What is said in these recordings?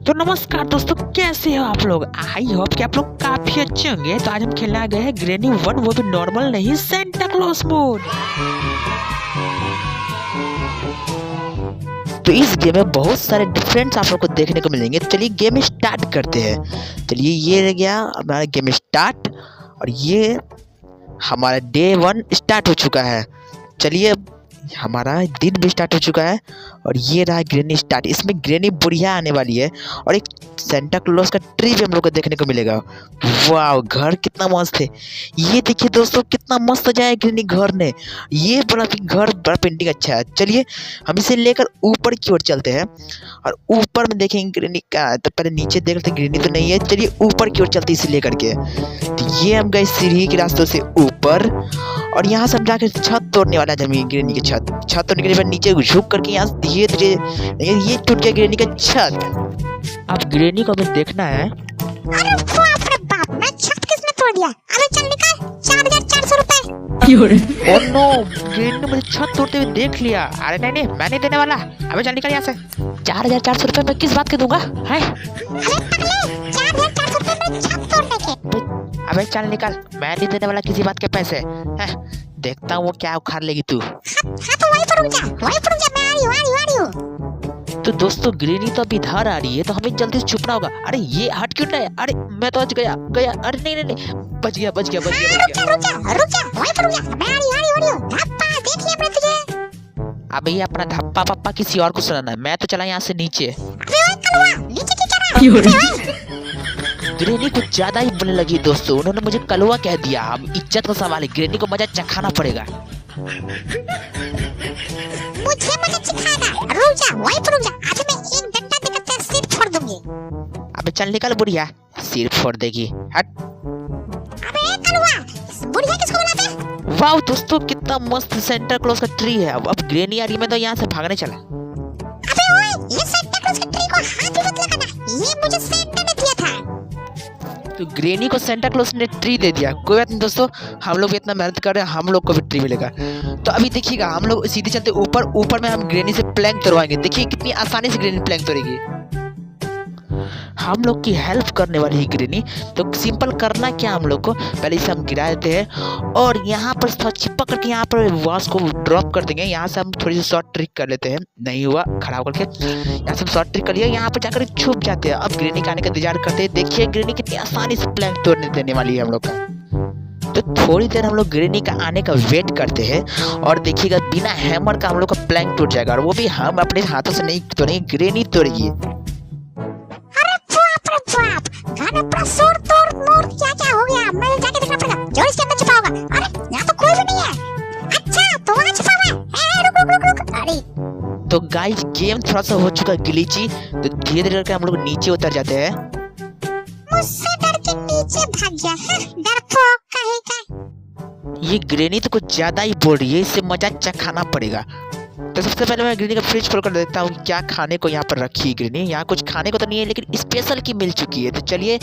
तो नमस्कार दोस्तों, कैसे हो आप लोग। आई होप कि आप लोग काफी अच्छे होंगे। तो आज हम खेलने आ गए हैं ग्रेनी 1, वो भी नॉर्मल नहीं, सेंटा क्लॉज मोड। तो इस गेम में बहुत सारे डिफरेंस आप लोग को देखने को मिलेंगे। चलिए गेम स्टार्ट करते हैं। चलिए ये रह गया हमारा गेम स्टार्ट, और ये हमारा डे 1 स्टार्ट हो चुका है। चलिए हमारा दिन भी स्टार्ट हो चुका है, और ये रहा ग्रेनी स्टार्ट। इसमें ग्रेनी बुढ़िया आने वाली है, और एक सेंटा क्लॉज का ट्री भी हम लोग को देखने को मिलेगा। वाह, घर कितना मस्त है। ये देखिए दोस्तों, कितना मस्त सजाया है ग्रेनी घर ने। ये बड़ा घर, बड़ा पेंटिंग अच्छा है। चलिए हम इसे लेकर ऊपर की ओर चलते हैं, और ऊपर में देखेंगे ग्रेनी का। तो पहले नीचे देख रहे थे, ग्रेनी तो नहीं है। चलिए ऊपर की ओर चलते इसे लेकर के। तो ये हम गए सीढ़ी के रास्तों से ऊपर, और यहाँ से हम जाकर छत तोड़ने वाला है। जमीन ग्रेनी की छत तोड़ने के बाद नीचे झुक करके यहाँ धीरे धीरे ये टूट गया ग्रेनी का छत। अब ग्रेनी को हमें देखना है। अरे बाप रे बाप, मैं छत किसने तोड़ दिया? अबे चल निकल, 4400 रुपए। ओह नो, ग्रेनी ने मुझे छत तोड़ते हुए देख लिया। अरे नहीं नहीं, मैं नहीं देने वाला। अबे चल निकल यहाँ से। 4400 रुपए मैं किस बात के दूंगा है? अरे पगले, 4400 रुपए में छत तोड़ने के। अबे चल निकल, मैं नहीं देने वाला किसी बात के पैसे है। देखता हूँ वो क्या उखाड़ लेगी तू। हाँ तो वहीं पर रुक जा, मैं आ रही हूँ। तो दोस्तों ग्रेनी तो अभी इधर आ रही है, तो हमें जल्दी से छुपना होगा। अरे ये हट क्यों नहीं? अरे मैं तो आज गया। अरे नहीं, बच गया। रुक जा, वहीं पर रुक जा, मैं आ रही हूँ। धप्पा देख लिया मैंने तुझे। अबे ये अपना धप्पा पप्पा किसी और को सुनाना है। मैं तो चला यहाँ से नीचे। अबे ओए कलवा, नीचे क्यों चढ़ा? ग्रेनी कुछ ज्यादा ही बोलने लगी दोस्तों। उन्होंने मुझे कलवा कह दिया। अब इज्जत का सवाल है, ग्रेनी को मजा चखाना पड़ेगा। मुझे मजा चिखाएगा? रुक जा, वहीं पर रुक जा। आज मैं एक डंडा देकर तेरा सिर फोड़ दूंगी। अबे चल निकल बुढ़िया, सिर फोड़ देगी। हट। अबे कलवा, बुढ़िया किसको बुलाते हैं? वाह दोस्तों, कितना मस्त सेंटा क्लॉज का ट्री है। अब ग्रेनी आ रही है, मैं तो यहाँ से भागने चला। अबे ओए, ये सेंटा क्लॉज के ट्री को हाथ भी मत लगाना, ये मुझे सेंटा ने दिया था। तो ग्रेनी को सेंटा क्लॉज ने ट्री दे दिया। कोई बात नहीं दोस्तों, हम लोग भी इतना मेहनत कर रहे हैं, हम लोग को भी ट्री मिलेगा। तो अभी देखिएगा, हम लोग सीधे चलते ऊपर में हम ग्रेनी से प्लैंक तोड़वाएंगे। देखिए कितनी आसानी से ग्रेनी प्लैंक तोड़ेगी। हम लोग की हेल्प करने वाली है ग्रेनी। तो सिंपल करना क्या, हम लोग को पहले इसे हम गिरा देते हैं, और यहाँ पर थोड़ा चिपक करके यहाँ पर वास को ड्रॉप कर देंगे। यहाँ से हम थोड़ी सी शॉर्ट ट्रिक कर लेते हैं। नहीं हुआ, खराब करके यहाँ से हम शॉर्ट ट्रिक कर लिया। यहाँ पर जाकर छुप जाते हैं। अब ग्रेनी के आने का इंतजार करते हैं। देखिए ग्रेनी कितनी आसानी से प्लैंक तोड़ने देने वाली है हम लोग का। तो थोड़ी देर हम लोग ग्रेनी का आने का वेट करते हैं, और देखिएगा बिना हैमर का हम लोग का प्लैंक टूट जाएगा, और वो भी हम अपने हाथों से नहीं तोड़ेंगे, ग्रेनी तोड़ेगी। बाप, घर में पूरा शोर तोड़ मोड़ क्या हो गया? मैं जाके देखना पड़ेगा। जोर इसके अंदर छुपा होगा। अरे यहाँ तो कोई भी नहीं है। अच्छा तो वहाँ छुपा हुआ है। रुक। अरे तो गाइस गेम थोड़ा सा हो चुका ग्लिची, तो धीरे धीरे करके हम लोग नीचे उतर जाते हैं। मुझसे डर के नीचे भाग गया, डरपोक कहेगा। ये ग्रेनी तो कुछ ज्यादा ही बोल रही है, इससे मजा चखाना पड़ेगा। तो सबसे पहले मैं ग्रेनी का फ्रिज खोल कर देखता हूँ क्या खाने को यहाँ पर रखी है ग्रेनी। यहाँ कुछ खाने को तो नहीं है, लेकिन स्पेशल की मिल चुकी है। तो चलिए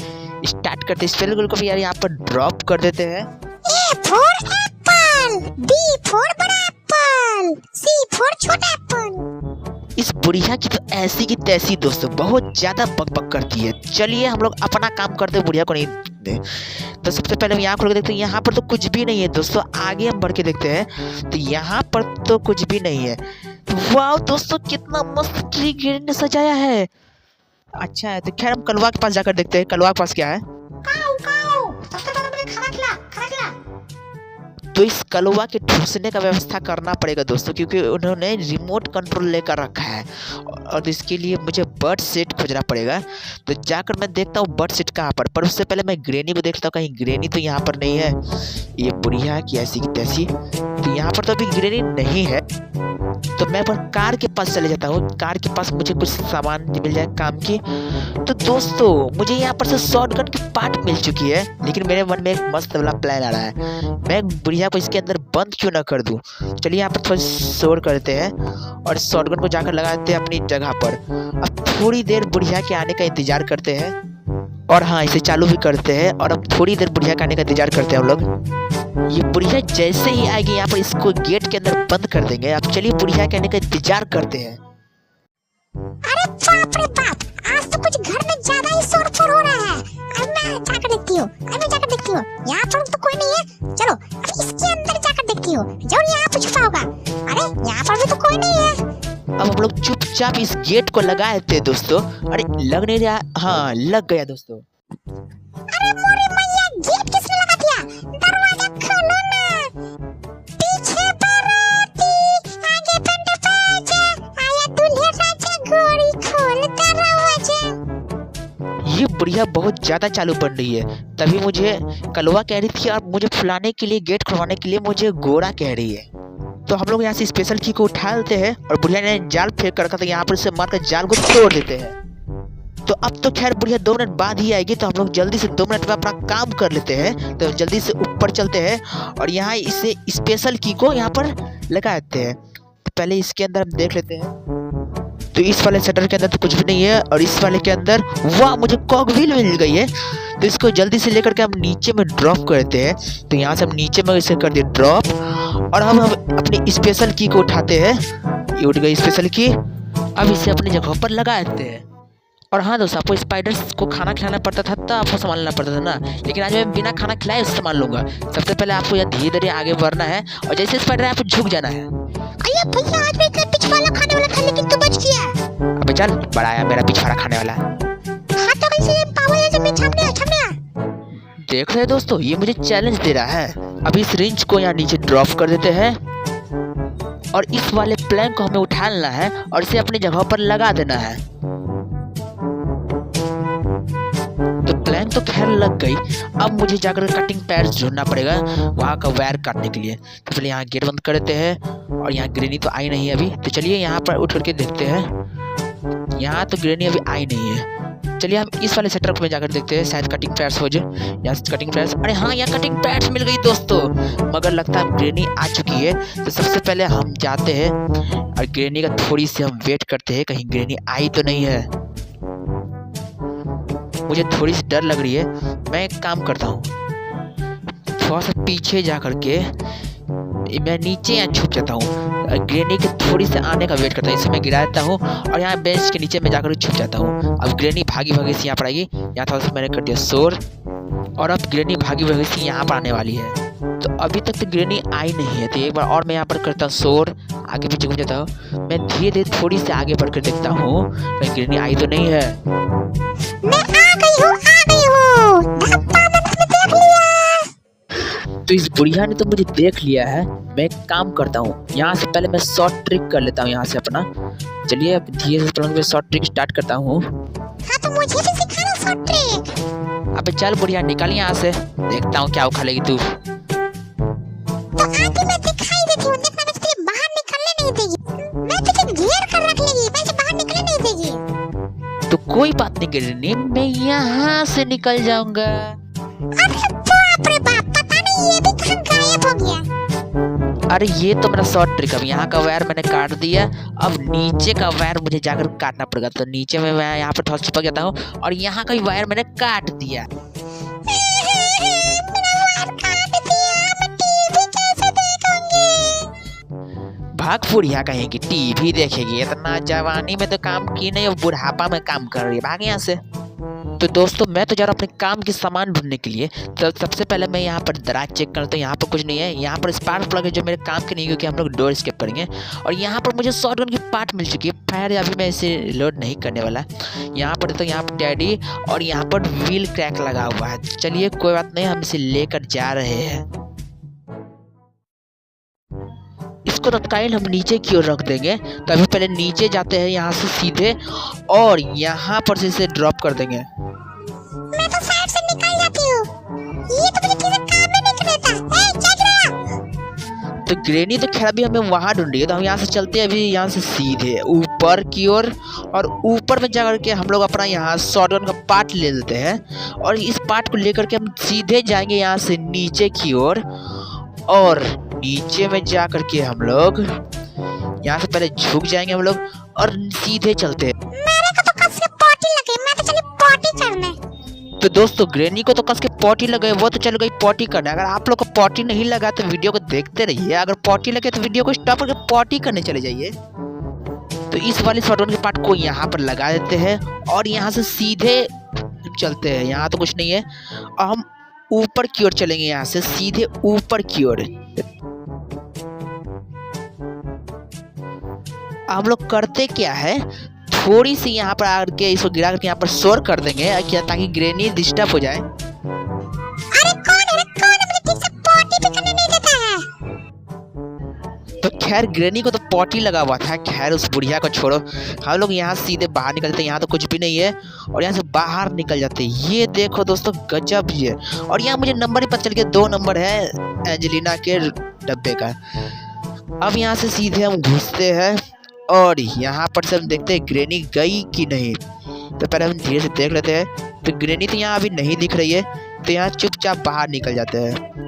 स्टार्ट करते हैं। स्पेशल को भी यार यहाँ पर ड्रॉप कर देते हैं। A for apple, B for बड़ा एप्पल, C for छोटा एप्पल। इस बुढ़िया की तो ऐसी की तैसी दोस्तों, बहुत ज्यादा बकबक करती है। चलिए हम लोग अपना काम करते हैं, बुढ़िया को नहीं दे। तो सबसे पहले हम यहाँ खोल के देखते हैं। यहाँ पर तो कुछ भी नहीं है दोस्तों। आगे हम बढ़ के देखते हैं, तो यहाँ पर तो कुछ भी नहीं है। वाह दोस्तों, कितना मस्त ट्री ग्रेनी ने सजाया है। अच्छा है, तो खैर हम कलवा के पास जाकर देखते हैं कलवा के पास क्या है। सबसे पहले मुझे खाना खिला। तो इस कलवा के ठूसने का व्यवस्था करना पड़ेगा दोस्तों, क्योंकि उन्होंने रिमोट कंट्रोल लेकर रखा है, और इसके लिए मुझे बर्ड सेट खोजना पड़ेगा। तो जाकर मैं देखता हूँ बर्ड सेट कहाँ पर उससे पहले मैं ग्रेनी को देखता हूँ, कहीं ग्रेनी तो यहाँ पर नहीं है। ये बुढ़िया की ऐसी की तैसी, तो यहाँ पर तो अभी ग्रेनी नहीं है। तो मैं पर कार के पास चले जाता हूँ। कार के पास मुझे कुछ सामान मिल जाए काम की। तो दोस्तों मुझे यहाँ पर से शॉटगन की पार्ट मिल चुकी है, लेकिन मेरे मन में एक मस्त वाला प्लान आ रहा है। मैं बुढ़िया को इसके अंदर बंद क्यों ना कर दूं। चलिए यहाँ पर थोड़ा शोर करते हैं, और शॉटगन को जाकर लगाते हैं अपनी जगह पर। अब थोड़ी देर बुढ़िया के आने का इंतजार करते हैं, और हाँ इसे चालू भी करते हैं। और अब थोड़ी देर बुढ़िया के आने का इंतजार करते हैं हम लोग। ये बुढ़िया जैसे ही आएगी यहाँ पर इसको गेट के अंदर बंद कर देंगे। अब चलिए बुढ़िया के आने का इंतजार करते हैं। अरे बाप रे बाप, आज तो कुछ घर चुपचाप इस गेट को लगा देते हैं दोस्तों। अरे लग नहीं रहा, हाँ लग गया दोस्तों। अरे मोरे मैया, गेट किसने लगा दिया? दरवाजा खोलो ना। पीछे बाराती, आगे बंदे बाजा, आया दूल्हे राजा, गोरी खोल दरवाजा। ये बुढ़िया बहुत ज्यादा चालू बन रही है। तभी मुझे कलवा कह रही थी और मुझे फुलाने के लिए, गेट खुलवाने के लिए मुझे गोरा कह रही है। तो हम लोग यहाँ से स्पेशल की को उठा लेते हैं और बुढ़िया ने जाल फेंक कर रखा था, यहाँ पर इसे मारकर जाल को तोड़ देते हैं। तो अब तो खैर बुढ़िया 2 मिनट बाद ही आएगी, तो हम लोग जल्दी से 2 मिनट में अपना काम कर लेते हैं। तो जल्दी से ऊपर चलते हैं और यहाँ इसे स्पेशल की को यहाँ पर लगा देते हैं। तो पहले इसके अंदर हम देख लेते हैं। तो इस वाले शटर के अंदर तो कुछ भी नहीं है और इस वाले के अंदर वाह मुझे कॉकव्हील मिल गई है। तो इसको जल्दी से लेकर के हम नीचे में ड्रॉप कर देते हैं। तो यहाँ से हम नीचे में इसे कर दिए ड्रॉप और हम अपनी स्पेशल की को उठाते हैं। ये उठ गई स्पेशल की। अब इसे अपनी जगह पर लगा देते हैं। और हाँ दोस्तों, आपको स्पाइडर्स को खाना खिलाना पड़ता था तब आपको संभालना पड़ता था ना, लेकिन आज मैं बिना खाना खिलाए उसे संभाल लूंगा। सबसे पहले आपको यहाँ धीरे धीरे आगे बढ़ना है और जैसे स्पाइडर है आपको झुक जाना है। अरे भैया, आज मैं पीछे वाला खाने वाला था लेकिन तू बच गया। अबे चल, बड़ा आया मेरा पिछवाड़ा खाने वाला। हाँ तो कैसे पावर है जब मैं छापने आ। देख रहे हैं दोस्तों, ये मुझे चैलेंज दे रहा है। अब इस रिंच को यहाँ नीचे ड्रॉप कर देते हैं और इस वाले प्लैंक को हमें उठा लेना है और इसे अपनी जगह पर लगा देना है। तो प्लैंक तो खैर लग गई। अब मुझे जाकर कटिंग पैड्स ढूंढना पड़ेगा वहाँ का वायर काटने के लिए। तो चलिए यहाँ गेट बंद कर देते हैं और यहाँ ग्रेनी तो आई नहीं है अभी। तो चलिए यहाँ पर उठ करके देखते हैं। यहाँ तो ग्रेनी अभी आई नहीं है। चलिए हम इस वाले सेटअप में जाकर देखते हैं, शायद कटिंग पैड्स हो जाए। यहाँ से कटिंग पैड्स, अरे हाँ यहाँ कटिंग पैड्स मिल गई दोस्तों, मगर लगता है ग्रेनी आ चुकी है। तो सबसे पहले हम जाते हैं और ग्रेनी का थोड़ी सी हम वेट करते हैं, कहीं ग्रेनी आई तो नहीं है। मुझे थोड़ी सी डर लग रही है। मैं एक काम करता हूँ, थोड़ा सा पीछे जा करके मैं नीचे यहाँ छुप जाता हूँ। ग्रेनी के थोड़ी से आने का वेट करता हूँ। इसे मैं गिरा देता हूँ और यहाँ बेंच के नीचे में जाकर छुप जाता हूँ। अब ग्रेनी भागी भागी से यहाँ पर आएगी। यहाँ थोड़ा सा मैंने कर दिया शोर और अब ग्रेनी भागी भागी से यहाँ पर आने वाली है। तो अभी तक तो ग्रेनी आई नहीं है। तो एक बार और मैं यहाँ पर करता हूँ शोर, आगे पीछे घूम जाता हूँ। मैं धीरे धीरे थोड़ी सी आगे बढ़ कर देखता हूँ कहीं ग्रेनी आई तो नहीं है। मैं आ गई हूँ। तो इस बुढ़िया ने तो मुझे देख लिया है। मैं एक काम करता हूँ, यहाँ से पहले मैं शॉर्ट ट्रिक कर लेता हूँ यहाँ से अपना। चलिए अब धीरे से मैं शॉर्ट ट्रिक स्टार्ट करता हूँ। हाँ तो मुझे भी सिखाना शॉर्ट ट्रिक। अबे चल बुढ़िया निकल यहाँ से, देखता हूँ क्या उखा लेगी तू। तो आगे मैं दिखाई देती हूँ, देखना मैं तुझे बाहर निकलने नहीं देगी। मैं तुझे घेर कर रख लेगी, मैं तुझे बाहर निकलने नहीं देगी। तो कोई बात नहीं गिरनी, मैं यहाँ से निकल जाऊंगा। अरे बाप रे बाप, पता नहीं ये भी कहाँ गायब हो गया। अरे ये तो मेरा शॉर्ट ट्रिक। अब यहाँ का वायर मैंने काट दिया, अब नीचे का वायर मुझे जाकर काटना पड़ेगा। तो नीचे में मैं यहाँ पर थोड़ा चिपक जाता हूँ और यहाँ का वायर मैंने काट दिया। भाग बुढ़िया कहेगी टीवी देखेगी, इतना जवानी में तो काम की नहीं, बुढ़ापा में काम कर रही है, भाग यहाँ से। तो दोस्तों मैं तो जा रहा हूँ अपने काम की सामान ढूंढने के लिए। तो सबसे पहले मैं यहाँ पर दराज चेक करता हूँ, यहाँ पर कुछ नहीं है। यहाँ पर स्पार्क प्लग है जो मेरे काम के नहीं, क्योंकि हम लोग डोर स्केप करेंगे। और यहाँ पर मुझे शॉटगन की पार्ट मिल चुकी है। फायर अभी मैं इसे लोड नहीं करने वाला। यहाँ पर तो यहाँ पर डैडी और यहाँ पर व्हील क्रैक लगा हुआ है। चलिए कोई बात नहीं, हम इसे लेकर जा रहे हैं। इसको तत्काल हम नीचे की ओर रख देंगे। तो अभी पहले नीचे जाते हैं यहाँ से सीधे और यहाँ पर से इसे ड्रॉप कर देंगे। मैं तो साइड से निकल जाती हूँ, ये तो मुझे किसी काम में नहीं करता। ए चल रहा। तो ग्रेनी तो खैर अभी हमें वहाँ ढूंढ रही है। तो हम यहाँ से चलते हैं अभी यहाँ से सीधे ऊपर की ओर और ऊपर में जाकर के हम लोग अपना यहाँ शॉटगन का पार्ट ले लेते हैं और इस पार्ट को लेकर के हम सीधे जाएंगे यहाँ से नीचे की ओर। और नीचे में जा करके हम लोग यहाँ से पहले झुक जाएंगे हम लोग और सीधे चलते हैं। मेरे को तो कस के पॉटी लगे, मैं तो चली पॉटी करने। तो दोस्तों ग्रेनी को तो कस के पॉटी लगे, वो तो चल गई पॉटी करने। अगर आप लोग को पॉटी नहीं लगा तो वीडियो को देखते रहिए, अगर पॉटी लगे तो वीडियो को स्टॉप करके पॉटी करने चले जाइए। तो इस वाले शॉटगन के पार्ट को यहाँ पर लगा देते हैं और यहाँ से सीधे चलते हैं। यहाँ तो कुछ नहीं है और हम ऊपर की ओर चलेंगे, यहाँ से सीधे ऊपर की ओर। हम लोग करते क्या है, थोड़ी सी यहाँ पर आके इसको गिरा करके यहाँ पर शोर कर देंगे क्या, ताकि ग्रेनी डिस्टर्ब हो जाए। अरे कौन है रे, कौन है? मुझे ठीक से पॉटी भी करने नहीं देता है। तो खैर ग्रेनी को तो पॉटी लगा हुआ था। खैर उस बुढ़िया को छोड़ो, हम लोग यहाँ सीधे बाहर निकल जाते हैं। यहाँ तो कुछ भी नहीं है और यहाँ से बाहर निकल जाते हैं। ये देखो दोस्तों गजब ही है। और यहाँ मुझे नंबर ही पता चल गया, 2 नंबर है एंजेलिना के डब्बे का। अब यहाँ से सीधे हम घुसते हैं और यहाँ पर से हम देखते हैं ग्रेनी गई कि नहीं। तो पहले हम धीरे से देख लेते हैं। तो ग्रेनी तो यहाँ अभी नहीं दिख रही है, तो यहाँ चुपचाप बाहर निकल जाते हैं।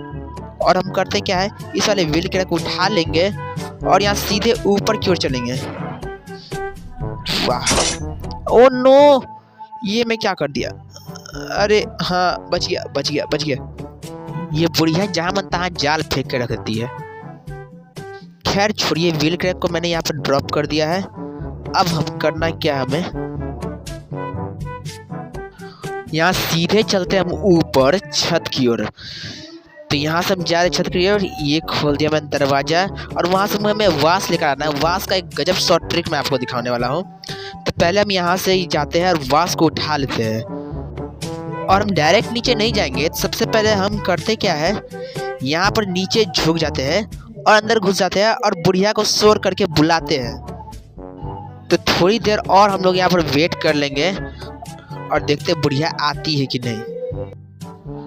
और हम करते क्या है, इस वाले व्हील क्रैंक को उठा लेंगे और यहाँ सीधे ऊपर की ओर चलेंगे। वाह, ओ नो, ये मैं क्या कर दिया। अरे हाँ, बच गया बच गया बच गया। ये बुढ़िया जहाँ मन तहाँ जाल फेंक के रख देती है। खैर छोड़िए, व्हील क्रैंक को मैंने यहाँ पर ड्रॉप कर दिया है। अब हम करना क्या है, हमें यहाँ सीधे चलते हम ऊपर छत की ओर। तो यहाँ से हम जा रहे छत की ओर। ये खोल दिया मैंने दरवाजा और वहाँ से हमें वास लेकर आना है। वास का एक गजब शॉर्ट ट्रिक मैं आपको दिखाने वाला हूँ। तो पहले हम यहाँ से ही जाते हैं और वास को उठा लेते हैं। और हम डायरेक्ट नीचे नहीं जाएंगे। तो सबसे पहले हम करते क्या है, यहाँ पर नीचे झुक जाते हैं और अंदर घुस जाते हैं और बुढ़िया को शोर करके बुलाते हैं। तो थोड़ी देर और हम लोग यहाँ पर वेट कर लेंगे और देखते हैं बुढ़िया आती है कि नहीं।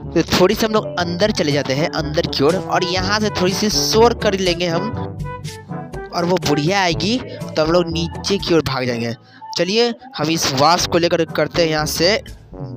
तो थोड़ी सी हम लोग अंदर चले जाते हैं, अंदर की ओर, और यहाँ से थोड़ी सी शोर कर लेंगे हम। और वो बुढ़िया आएगी तो हम लोग नीचे की ओर भाग जाएंगे। चलिए हम इस वास को लेकर करते हैं यहाँ से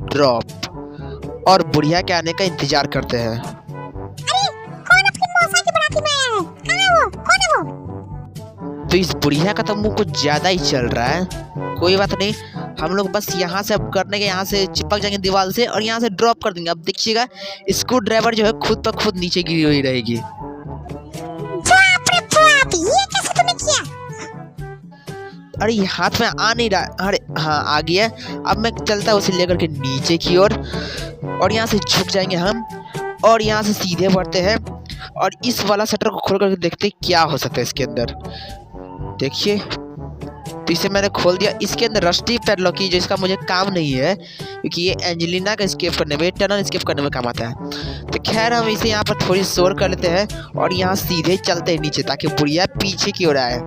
ड्रॉप और बुढ़िया के आने का इंतजार करते हैं। अरे कौन अपनी मौसा की बराती में आया है? कहाँ है वो? कौन है वो? तो इस बुढ़िया का तो मुंह कुछ ज्यादा ही चल रहा है। कोई बात नहीं, हम लोग बस यहाँ से अब करने के, यहाँ से चिपक जाएंगे दीवार से और यहाँ से ड्रॉप कर देंगे। अब देखिएगा स्क्रू ड्राइवर जो है खुद ब खुद नीचे गिरी हुई रहेगी। बाप रे बाप, ये कैसे तूने किया? अरे ये हाथ में आ नहीं रहा। अरे हाँ, आ गया। अब मैं चलता हूँ उसे लेकर के नीचे की ओर और यहाँ से झुक जाएंगे हम और यहाँ से सीधे बढ़ते हैं और इस वाला शटर को खोल करके देखते हैं क्या हो सकता है इसके अंदर। देखिए, तो इसे मैंने खोल दिया। इसके अंदर रस्टी पैडलॉक की, जो इसका मुझे काम नहीं है क्योंकि ये एंजेलिना का एस्केप करने में, टनल एस्केप करने में काम आता है। तो खैर हम इसे यहाँ पर थोड़ी शोर कर लेते हैं और यहाँ सीधे चलते हैं नीचे ताकि बुढ़िया पीछे की ओर आए।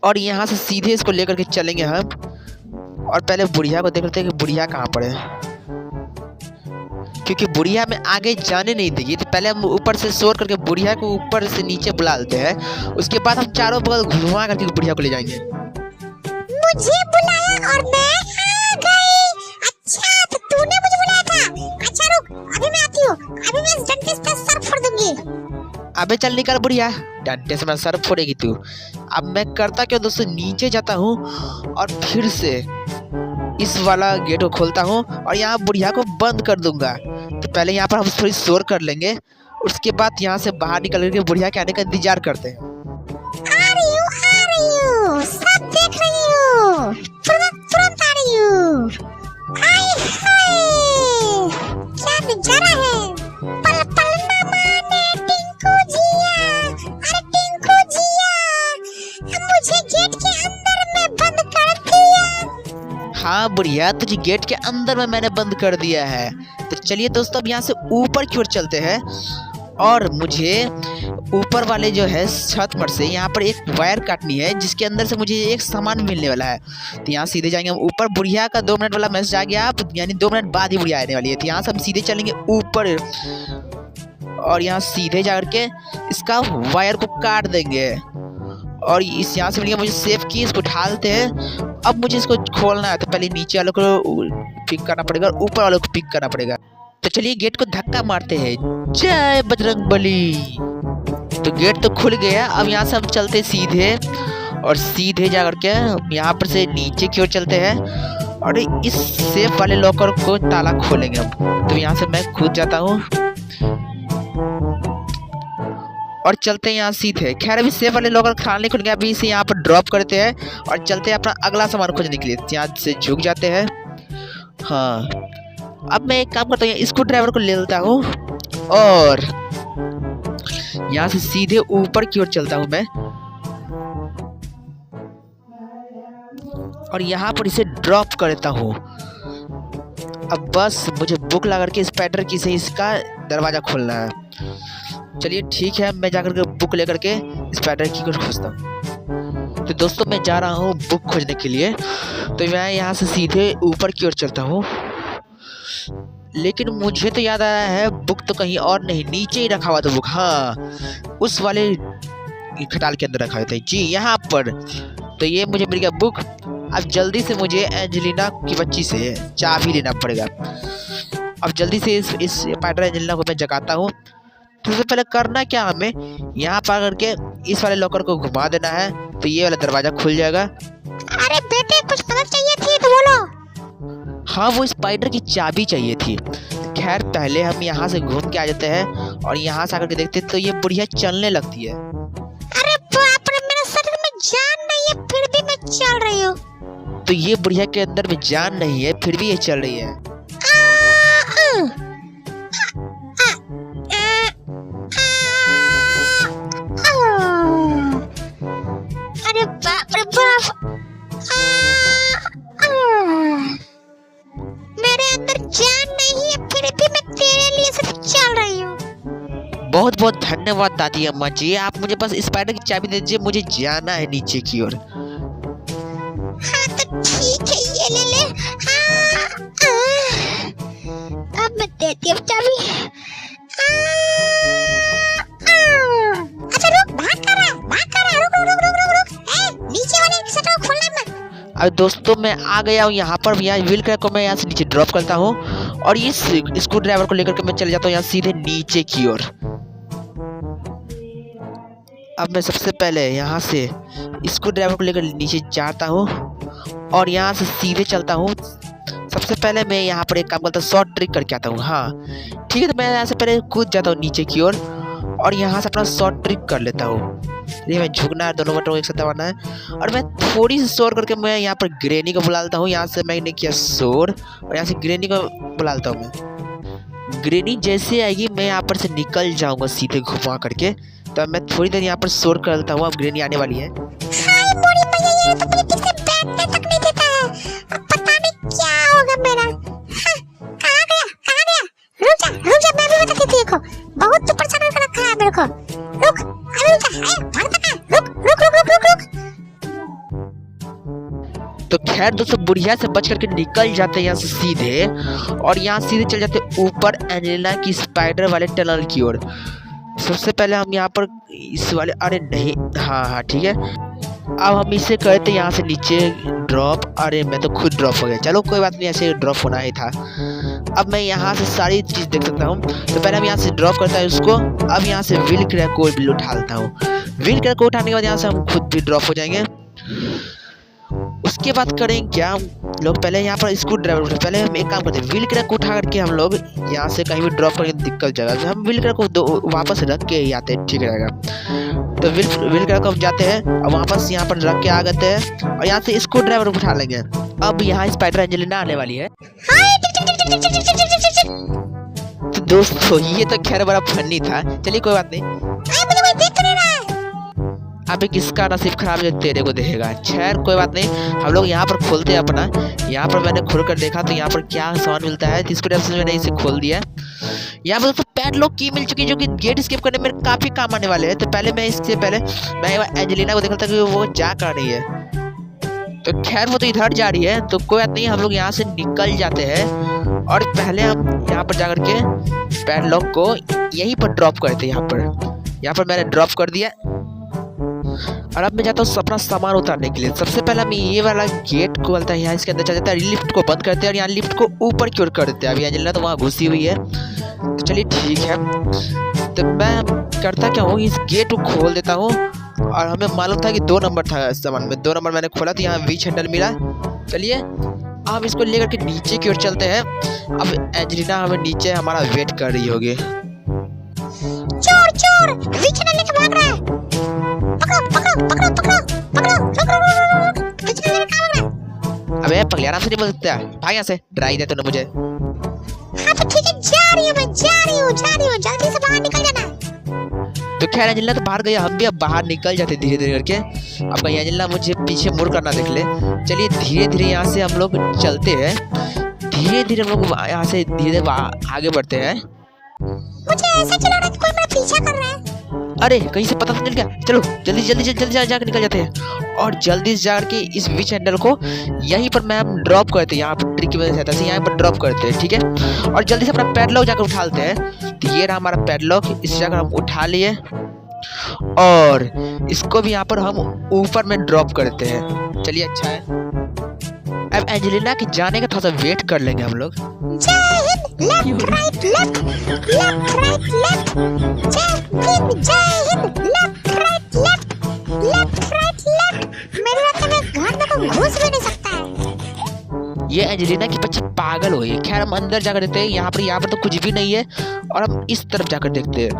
और यहाँ से सीधे इसको लेकर के चलेंगे हम और पहले बुढ़िया को देख लेते हैं कि बुढ़िया कहाँ पर है, क्योंकि बुढ़िया में आगे जाने नहीं देगी। तो पहले हम ऊपर से शोर करके बुढ़िया को ऊपर से नीचे बुला लेते हैं। उसके बाद हम चारों बगल घुमा करके बुढ़िया को ले जाएंगे। मुझे बुलाया और मैं आ गई। अच्छा तो तूने मुझे बुलाया था। अच्छा रुक, अभी मैं आती हूँ। अभी मैं इस डंडे से सर फोड़ दूंगी। अबे चल निकल बुढ़िया, डंडे से मैं सर फोड़ेगी तू। अब मैं करता क्या दोस्तों, नीचे जाता हूँ और फिर से इस वाला गेट को खोलता हूँ और यहाँ बुढ़िया को बंद कर दूंगा। तो पहले यहाँ पर हम थोड़ी शोर कर लेंगे, उसके बाद यहाँ से बाहर निकल करके बुढ़िया के आने का इंतजार करते हैं। आ रही हूँ, सब देख रही हूँ, तुरंत आ रही हूँ। हाय हाय, क्या नजारा है। पल पल न माने टिंकू जिया। अरे टिंकू जिया, मुझे गेट के अंदर में बंद कर दिया। हाँ बुढ़िया, तुझे गेट के अंदर में मैंने बंद कर दिया है। तो चलिए दोस्तों अब यहाँ से ऊपर की ओर चलते हैं और मुझे ऊपर वाले जो है छत पर से यहाँ पर एक वायर काटनी है जिसके अंदर से मुझे एक सामान मिलने वाला है। तो यहाँ सीधे जाएंगे हम ऊपर। बुढ़िया का 2 मिनट वाला मैसेज आ गया, आप यानी 2 मिनट बाद ही बुढ़िया आने वाली है। तो यहाँ से हम सीधे चलेंगे ऊपर और यहाँ सीधे जा करके इसका वायर को काट देंगे और इस यहाँ से मिल गया मुझे सेफ की। इसको ढालते हैं। अब मुझे इसको खोलना है तो पहले नीचे वालों को पिक करना पड़ेगा और ऊपर वालों को पिक करना पड़ेगा। तो चलिए गेट को धक्का मारते हैं। जय बजरंगबली। तो गेट तो खुल गया। अब यहाँ से हम चलते सीधे और सीधे जा करके यहाँ पर से नीचे की ओर चलते हैं और इस सेफ वाले लॉकर को ताला खोलेंगे हम। तो यहाँ से मैं खुद जाता हूँ और चलते हैं यहाँ सीधे। खैर अभी सेफ वाले लॉकर खाने खुल गया, अभी इसे यहाँ पर ड्रॉप करते हैं और चलते हैं अपना अगला सामान खोजने के लिए। यहाँ से झुक जाते हैं। हाँ, अब मैं एक काम करता हूँ, स्क्रू ड्राइवर को ले लेता हूँ और यहाँ से सीधे ऊपर की ओर चलता हूँ मैं। और यहाँ पर इसे ड्रॉप कर देता हूँ। अब बस मुझे बुक लगा करके स्पाइडर की से इसका दरवाज़ा खोलना है। चलिए ठीक है, मैं जाकर के बुक लेकर के स्पाइडर की को खोजता हूँ। तो दोस्तों मैं जा रहा हूँ बुक खोजने के लिए। तो मैं यहाँ से सीधे ऊपर की ओर चलता हूँ, लेकिन मुझे तो याद आया है बुक तो कहीं और नहीं, नीचे ही रखा हुआ था बुक। हाँ, उस वाले खटाल के अंदर रखा हुआ था जी, यहाँ पर। तो ये मुझे मिल गया बुक। अब जल्दी से मुझे एंजेलिना की बच्ची से चाबी लेना पड़ेगा। अब जल्दी से इस स्पाइडर एंजेलिना को मैं जगाता हूँ। तो सबसे पहले करना क्या, हमें यहाँ पर करके इस वाले लॉकर को घुमा देना है, तो ये वाला दरवाज़ा खुल जाएगा। अरे बेटे कुछ मदद चाहिए थी तो बोलो। हाँ, वो स्पाइडर की चाबी चाहिए थी। खैर पहले हम यहाँ से घूम के आ जाते हैं और यहाँ से आकर के देखते तो ये बुढ़िया चलने लगती है। अरे बाप रे, मेरे शरीर में जान नहीं है फिर भी मैं चल रही हूँ। तो ये बुढ़िया के अंदर में जान नहीं है फिर भी ये चल रही है। अरे बाप रे बाप, मेरे अंदर जान नहीं है फिर भी मैं तेरे लिए सिर्फ चल रही हूँ। बहुत बहुत धन्यवाद दादी अम्मा जी, आप मुझे बस स्पाइडर की चाबी दे दीजिए, मुझे जाना है नीचे की ओर। हाँ तो ठीक है, ये ले ले। अब मैं देती हूँ चाबी। अच्छा रुक, भाग कर रहा, रुक। नीचे वाले शटर को खोलना मत। अब दोस्तों मैं आ गया हूँ यहाँ पर। यहाँ व्हील क्रैक को मैं यहाँ से नीचे ड्रॉप करता हूँ और इस स्क्रू ड्राइवर को लेकर के मैं चले जाता हूँ यहाँ सीधे नीचे की ओर। अब मैं सबसे पहले यहाँ से स्क्रू ड्राइवर को लेकर नीचे जाता हूँ और यहाँ से सीधे चलता हूँ। सबसे पहले मैं यहाँ पर एक काम करता हूँ, शॉर्ट ट्रिक करके आता हूँ। हाँ ठीक है, तो मैं यहाँ से पहले कूद जाता हूँ नीचे की ओर और यहाँ से अपना शॉर्ट ट्रिक कर लेता हूँ। ये मैं झुकना है, दोनों बटनों को एक साथ दबाना है और मैं थोड़ी सी शोर करके मैं यहाँ पर ग्रेनी को बुला लेता हूँ। यहाँ से मैंने किया शोर और यहाँ से ग्रेनी को बुला लेता हूँ मैं। ग्रेनी जैसे आएगी मैं यहाँ पर से निकल जाऊँगा सीधे घुमा करके। तो मैं थोड़ी देर यहाँ पर शोर कर लेता हूँ। अब ग्रेनी आने वाली है। हाय बूढ़ी मैया, ये तो मुझे ठीक से बैठने तक नहीं देता है। अब पता नहीं क्या होगा मेरा। कहाँ गया? रुक जा, मैं भी बताती थी को। बहुत तो परेशान कर रखा है मेरे को। रुक, अरे रुक जा, भागता कहाँ? रुक। तो खैर दोस्तों बुढ़िया से बच करके निकल जाते हैं यहाँ से सीधे और यहाँ सीधे चल जाते ऊपर एंजेलिना की स्पाइडर वाले टनल की ओर। सबसे पहले हम यहाँ पर इस वाले, अरे नहीं, हाँ ठीक है। अब हम इसे करते यहाँ से नीचे ड्रॉप। अरे मैं तो खुद ड्रॉप हो गया, चलो कोई बात नहीं, ऐसे ड्रॉप होना ही था। अब मैं यहाँ से सारी चीज़ देख सकता हूँ। तो पहले हम यहाँ से ड्रॉप करता है उसको। अब यहाँ से व्हील क्रैक को भी उठाता हूँ। व्हील क्रैक को उठाने के बाद यहाँ से हम खुद भी ड्रॉप हो जाएंगे। उसके बाद करेंगे क्या हम लोग, पहले यहाँ पर स्क्रू ड्राइवर, पहले हम एक काम करते हैं, व्हील क्रैक को उठा करके हम लोग यहाँ से कहीं भी ड्रॉप करके निकल जाएगा। हम व्हील क्रैक को वापस रख के ही आते हैं, ठीक रहेगा। तो व्हील क्रैक को हम जाते हैं और वापस यहाँ पर रख के आ गए हैं और यहाँ से स्क्रू ड्राइवर उठा लेंगे। अब यहाँ स्पाइडर एंजेलिना आने वाली है। तो दोस्तों ये तो खैर बड़ा फनी था, चलिए कोई बात नहीं। अबे किसका नसीब खराब है तेरे को देखेगा। खैर कोई बात नहीं, हम लोग यहाँ पर खोलते हैं अपना। यहाँ पर मैंने खोल कर देखा तो यहाँ पर क्या सामान मिलता है, जिसको मैंने इसे खोल दिया। यहाँ पर दोस्तों पैडलॉक की मिल चुकी है जो कि गेट स्केप करने में काफी काम आने वाले हैं। तो पहले मैं इससे पहले मैं एंजेलिना को देखा था कि वो जा कर रही है। तो खैर वो तो इधर जा रही है, तो कोई बात नहीं, हम लोग यहाँ से निकल जाते हैं और पहले हम यहाँ पर जाकर के पैडलॉक को यहीं पर ड्रॉप करते हैं। यहाँ पर मैंने ड्रॉप कर दिया और अब मैं जाता हूँ अपना सामान उतारने के लिए। सबसे पहले हम ये वाला गेट को बोलता है यहाँ, इसके अंदर चल जाता है, लिफ्ट को बंद करते हैं और यहाँ लिफ्ट को ऊपर की ओर कर देते हैं। अभी एंजेलिना तो वहाँ घुसी हुई है, तो चलिए ठीक है। तो मैं करता क्या हूँ, इस गेट को खोल देता हूँ और हमें मालूम था कि 2 नंबर था सामान में। 2 नंबर मैंने खोला तो यहाँ विच हैंडल मिला। चलिए अब इसको लेकर के नीचे की ओर चलते हैं। अब एंजेलिना हमें नीचे हमारा वेट कर रही होगी। चोर विच हैंडल लेके भाग रहा है। पकड़ो, विच हैंडल कहाँ भाग रहा है? अबे पगले आराम से नहीं बोल सकता, भाग यहाँ से, डरा ही दे तूने मुझे। हाँ तो ठीक है, जा रही हूँ, जल्दी से बाहर निकल जाना। तो खैर एंजेलिना तो बाहर गई, हम भी अब बाहर निकल जाते धीरे धीरे करके। अब कहीं एंजेलिना मुझे पीछे मुड़ कर ना देख ले। चलिए धीरे धीरे यहाँ से हम लोग चलते हैं, धीरे धीरे हम लोग यहाँ से धीरे धीरे आगे बढ़ते हैं। मुझे ऐसा चल रहा है कि कोई मेरा पीछा कर रहा है। अरे कहीं से पता तो चल गया, चलो जल्दी जल्दी जल्दी जाकर निकल जाते हैं और जल्दी से जाकर के इस विच हैंडल को यहीं पर मैं हम ड्रॉप करते हैं। यहाँ पर ट्रिक की वजह से यहाँ पर ड्रॉप करते हैं, ठीक है। और जल्दी से अपना पैडलॉक जाकर उठा लेते हैं। तो ये रहा हमारा पैडलॉक, इसे जाकर हम उठा लिए और इसको भी यहाँ पर हम ऊपर में ड्रॉप करते हैं। चलिए अच्छा है। अब एंजेलिना के जाने का थोड़ा सा वेट कर लेंगे हम लोग। Jai Hind, left right left, left right left, Jai Hind, left right left, left right left. मेरे लगता है घर में कोई घुस भी नहीं सकता है। ये एंजेलिना की बच्ची पागल हुई है। खैर हम अंदर जाकर देखते हैं। यहाँ पर तो कुछ भी नहीं है और हम इस तरफ जाकर देखते हैं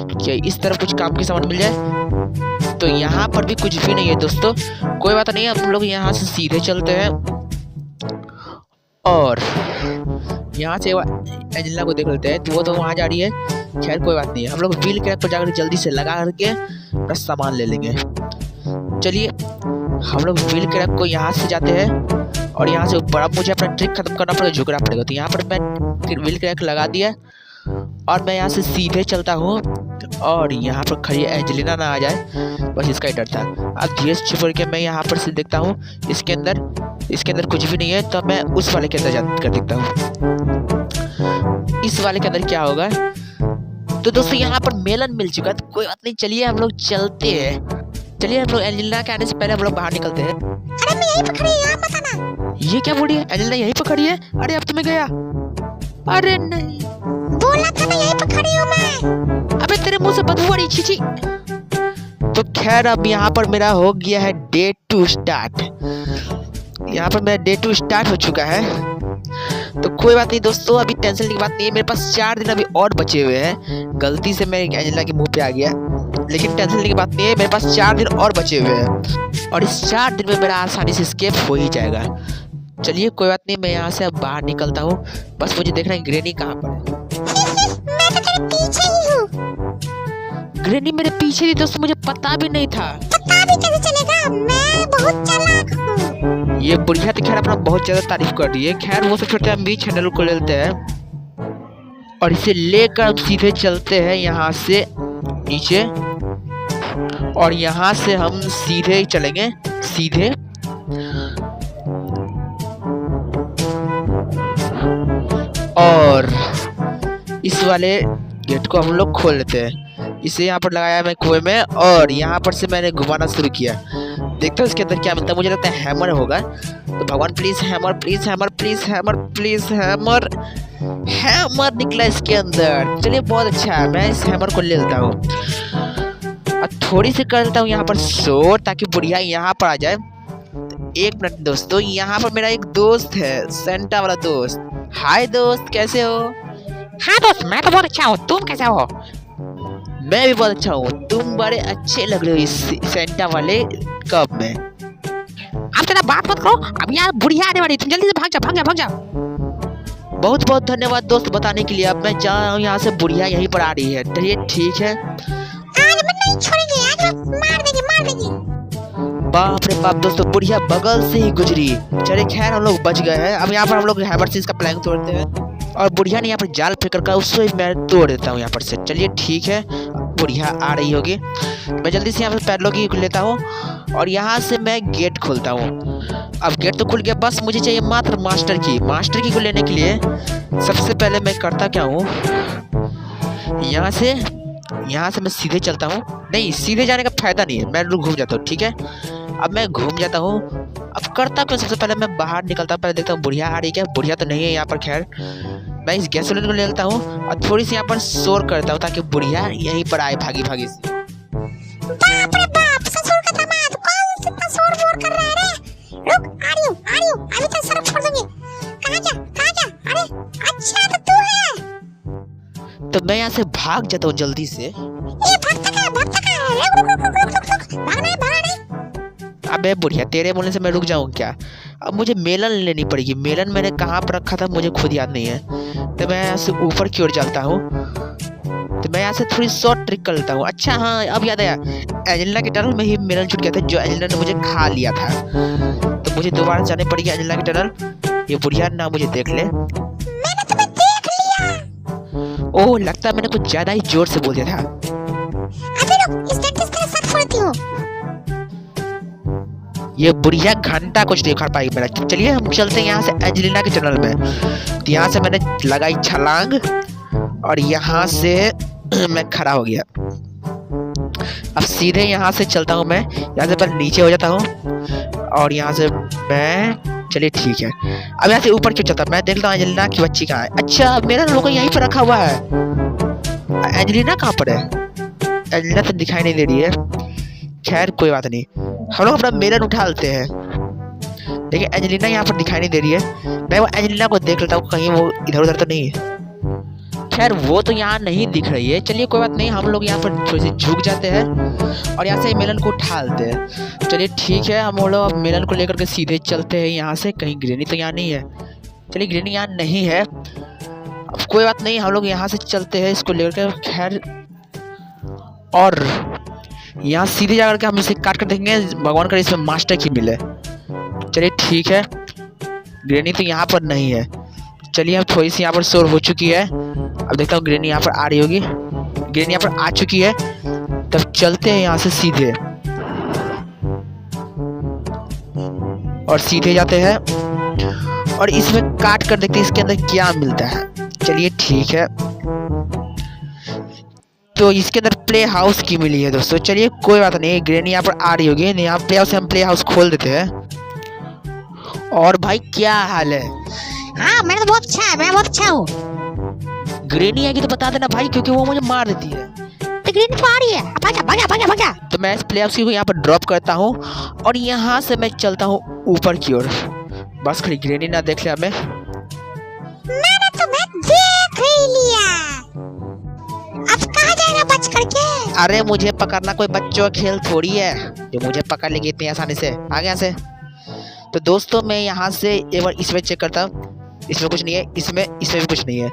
क्या इस तरफ कुछ काम की सामान मिल जाए। तो यहाँ पर भी कुछ भी नहीं है दोस्तों। कोई बात नहीं, हम लोग यहाँ से सीधे चलते हैं और यहाँ से एंजेलिना को देख लेते हैं। तो वो तो वहाँ जा रही है। खैर कोई बात नहीं, हम लोग व्हील क्रैक पर जाकर जल्दी से लगा करके अपना सामान ले लेंगे। चलिए हम लोग व्हील क्रैक को यहाँ से जाते हैं और यहाँ से ऊपर। अब मुझे अपना ट्रिक खत्म करना पड़ेगा, झुकना पड़ेगा। तो यहाँ पर मैं व्हील क्रैक लगा दिया और मैं यहाँ से सीधे चलता हूँ और यहाँ पर खड़ी एंजेलिना ना आ जाए, बस इसका ही डर था। अब धीरे से छुप के मैं यहाँ पर से देखता हूँ इसके अंदर कुछ भी नहीं है। तो मैं उस वाले के अंदर जाकर देखता हूँ इस वाले के अंदर क्या होगा। तो दोस्तों यहाँ पर मेलन मिल चुका है। तो कोई बात नहीं, चलिए हम लोग चलते हैं। चलिए हम लोग एंजेलिना के आने से पहले हम लोग बाहर निकलते हैं। अरे मैं यहीं पर खड़ी हूँ, आप बताना। ये क्या बोल रही है? एंजेलिना यहीं पर खड़ी है? अरे अब तो मैं गया। अरे नहीं, बोला था ना यहीं पर खड़ी हूँ मैं। अबे तेरे मुंह से बदबू आ रही, छी छी। तो खैर अब यहाँ पर मेरा हो गया है डे 2 स्टार्ट। यहाँ पर मेरा डे 2 स्टार्ट हो चुका है। तो कोई बात नहीं दोस्तों, अभी टेंशन की बात नहीं है। मेरे पास 4 दिन अभी और बचे हुए हैं। गलती से मैं एंजेलिना के मुंह पे आ गया, लेकिन टेंशन की बात नहीं है। मेरे पास 4 दिन और बचे हुए हैं और इस 4 दिन में मेरा आसानी से स्केप हो ही जाएगा। चलिए कोई बात नहीं, मैं यहाँ से अब बाहर निकलता हूँ। बस मुझे देखना है ग्रेनी कहाँ पर है। मैं तो तेरे पीछे ही हूँ। ग्रेनी मेरे पीछे थी दोस्तों, मुझे पता भी नहीं था। पता भी कैसे चलेगा, मैं बहुत चालाक हूँ। ये बुढ़िया तो खैर अपना बहुत ज्यादा तारीफ कर रही है। खैर वो सब छोड़ते हैं, हम भी चैनल को ले लेते हैं और इसे लेकर सीधे चलते हैं यहाँ से नीचे। और यहाँ से हम सीधे चलेंगे, सीधे। और इस वाले गेट को हम लोग खोल लेते हैं। इसे यहाँ पर लगाया मैं कुएं में और यहाँ पर से मैंने घुमाना शुरू किया। देखते हैं इसके अंदर क्या मिलता है। मुझे लगता है हैमर होगा। तो भगवान please hammer, please hammer, please hammer, please hammer. Hammer निकला इसके अंदर। चलिए बहुत अच्छा है, मैं इस हैमर को ले लेता हूँ और थोड़ी सी कर लेता हूँ यहाँ पर शोर, ताकि बुढ़िया यहाँ पर आ जाए। तो 1 मिनट दोस्तों, यहाँ पर मेरा एक दोस्त है, सेंटा वाला दोस्त। हाय दोस्त, कैसे हो? हाँ दोस्त, मैं तो बहुत अच्छा हूँ, तुम कैसे हो? मैं भी बहुत अच्छा हूँ। तुम बड़े अच्छे लग रहे हो इस सेंटा वाले कप में। अब तेरा बात मत करो, अब यहाँ बुढ़िया आने वाली, तुम जल्दी से भाग जा, भाग जा, भाग जा। बहुत बहुत धन्यवाद दोस्त बताने के लिए। अब मैं जा रहा हूँ यहाँ से, बुढ़िया यहीं पर आ रही है। चलिए ठीक है। आज मैं नहीं छोड़ेंगे, आज मैं मार देंगे, मार देंगे। बाप रे बाप दोस्तों, बुढ़िया बगल से ही गुजरी। चलिए खैर हम लोग बच गए हैं। अब यहाँ पर हम लोग हैमर से इसका प्लैंक तोड़ते हैं और बुढ़िया ने यहाँ पर जाल फेंक कर उसको मैं तोड़ देता हूँ यहाँ पर से। चलिए ठीक है, बुढ़िया आ रही होगी। मैं जल्दी से यहाँ पर पैडलॉक की लेता हूँ और यहाँ से मैं गेट खोलता हूँ। अब गेट तो खुल गया, बस मुझे चाहिए मात्र मास्टर की। मास्टर की को लेने के लिए सबसे पहले मैं करता क्या हूँ, यहाँ से मैं सीधे चलता हूँ। नहीं, सीधे जाने का फायदा नहीं है, मैं घूम जाता हूँ। ठीक है, अब मैं घूम जाता हूँ। अब करता क्यों, सबसे पहले मैं बाहर निकलता हूँ, पहले देखता हूँ बुढ़िया आ रही है। बुढ़िया तो नहीं है यहाँ पर। खैर मैं इस गैस सिलेंडर को ले लेता हूँ और थोड़ी सी यहाँ पर शोर करता हूँ ताकि बुढ़िया यहीं पर आए भागी भागी से। बाप रे बाप, ससुर का दामाद, कौन इतना शोर वोर कर रहा है रे? रुक, आ रही हूँ, अभी तो सड़क छोड़ दूंगी। कहाँ जा? अरे अच्छा तो तू है। तो मैं यहाँ से भाग जाता हूँ जल्दी से। ये भागता का, रुक, भागना है। अबे बुढ़िया, तेरे बोलने से मैं रुक जाऊँ क्या? अब मुझे मेलन लेनी पड़ेगी। मेलन मैंने कहाँ पर रखा था मुझे खुद याद नहीं है। तो मैं यहाँ से ऊपर की ओर चलता हूँ तो मैं यहाँ से थोड़ी शॉर्ट ट्रिक कर लेता हूँ। अच्छा हाँ, अब याद आया, एंजेलिना के टनल में ही मिलन छूट गया था, जो एंजेलिना ने मुझे खा लिया था। तो मुझे दोबारा जाने पड़ेगी एंजेलिना के टनल। ये बुढ़िया ना मुझे देख ले। मैंने तुम्हें देख लिया। ओह, लगता है मैंने कुछ ज्यादा ही जोर से बोल दिया था। अबे रुक, इस डेंटिस्ट के साथ फोड़ती हूँ। ये बुढ़िया घंटा कुछ नहीं कर पाई मेरा। चलिए हम चलते हैं यहाँ से एंजेलिना के टनल में। तो यहाँ से मैंने लगाई छलांग और यहाँ से मैं खड़ा हो गया। अब सीधे यहाँ से चलता हूँ मैं, यहाँ से पहले नीचे हो जाता हूँ और यहाँ से मैं, चलिए ठीक है, अब यहाँ से ऊपर क्यों चलता, मैं देखता हूँ एंजेलिना की बच्ची कहाँ है। अच्छा, मेरा लोगो यहीं पर रखा हुआ है। एंजेलिना कहाँ पर है? एंजेलिना तो दिखाई नहीं दे रही है। खैर कोई बात नहीं, हम लोग अपना मिरर उठा लेते हैं। देखिए एंजेलिना यहाँ पर दिखाई नहीं दे रही है। मैं वो एंजेलिना को देख लेता हूँ, कहीं वो इधर उधर तो नहीं है। खैर वो तो यहाँ नहीं दिख रही है। चलिए कोई बात नहीं, हम लोग यहाँ पर थोड़ी सी झुक जाते हैं और यहाँ से मिलन को उठा लेते हैं। चलिए ठीक है, हम लोग अब मिलन को लेकर के सीधे चलते हैं यहाँ से। कहीं ग्रेनी तो यहाँ नहीं है। चलिए ग्रेनी यहाँ नहीं है, अब कोई बात नहीं, हम लोग यहाँ से चलते हैं इसको लेकर के। खैर और यहाँ सीधे जाकर के हम इसे काट कर देखेंगे, भगवान करे इसमें मास्टर की मिले। चलिए ठीक है, ग्रेनी तो यहाँ पर नहीं है। चलिए अब थोड़ी सी यहाँ पर शोर हो चुकी है। अब देखता हूँ ग्रेनी यहाँ पर आ रही होगी। ग्रेनी यहाँ पर आ चुकी है, तब चलते हैं यहाँ से सीधे और सीधे जाते हैं और इसमें काट कर देखते हैं इसके अंदर क्या मिलता है। चलिए ठीक है, तो इसके अंदर प्ले हाउस की मिली है दोस्तों। चलिए कोई बात नहीं, ग्रेनी यहाँ पर आ रही होगी। यहाँ प्ले हाउस से हम प्ले हाउस खोल देते हैं। और भाई क्या हाल है? हाँ मेरा तो बहुत अच्छा है, मैं बहुत अच्छा हूँ। ग्रेनी आएगी तो बता देना भाई, क्योंकि वो मुझे मार देती है। तो ग्रीन तो आ रही है, भागा भागा भागा भागा। तो मैं इस प्ले हाउस को यहाँ पर ड्रॉप करता हूँ और यहाँ से मैं चलता हूँ ऊपर की ओर। बस खड़ी ग्रेनी ना देख ले हमें। मैंने तुम्हें देख ही लिया, अब कहाँ जाएगा बच करके? अरे मुझे पकड़ना कोई बच्चों का खेल थोड़ी है जो मुझे पकड़ लेगी इतनी आसानी से। आगे यहाँ से। तो दोस्तों मैं यहाँ से एक बार इसमें चेक करता हूँ, इसमें कुछ नहीं है, इसमें भी कुछ नहीं है।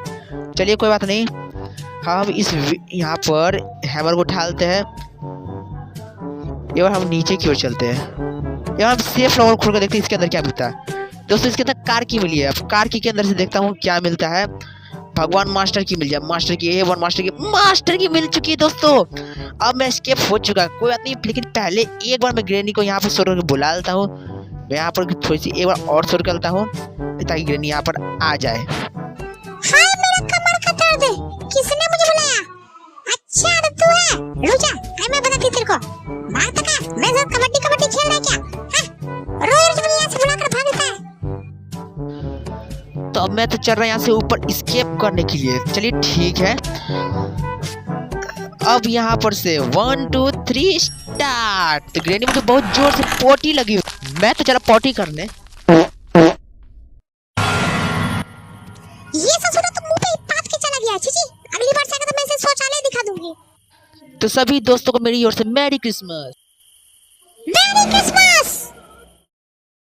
चलिए कोई बात नहीं, हम इस यहाँ पर हैमर को उठालते हैं। एक बार हम नीचे की ओर चलते हैं। यहाँ हम सेफ फ्लावर खोल कर देखते हैं इसके अंदर क्या मिलता है। दोस्तों इसके अंदर कार की मिली है। अब कार की के अंदर से देखता हूँ क्या मिलता है। भगवान मास्टर की मिल जाए, मास्टर की A1 मास्टर की मिल चुकी है दोस्तों। अब मैं एस्केप हो चुका, कोई बात नहीं, लेकिन पहले एक बार मैं ग्रेनी को यहाँ पर शोर करके बुला लेता हूँ। मैं यहाँ पर थोड़ी सी एक बार और शोर करता हूँ ताकि ग्रेनी यहाँ पर आ जाए। हाय मेरा कमर का दर्द है, किसने मुझे बुलाया? अच्छा तो तू है, रुक जा, मैं बताती तेरे को। भागता का, मैं साथ कबड्डी खेल रहा है क्या? रोज मुझे यहाँ से बुलाकर भागता है। तो अब मैं तो चल रहा यहाँ से ऊपर एस्केप करने के लिए। चलिए ठीक है, अब यहाँ पर से 1 2 3 स्टार्ट। तो ग्रेनी मुझे बहुत जोर से पोटी लगी, मैं तो चला पोटी करने। ये ससुरा तो मुंह पे ही पात के चला गया। चीची, अगली बार से आएगा तो मैं इसे शौचालय दिखा दूंगी। तो सभी दोस्तों को मेरी ओर से मैरी क्रिसमस। Merry Christmas.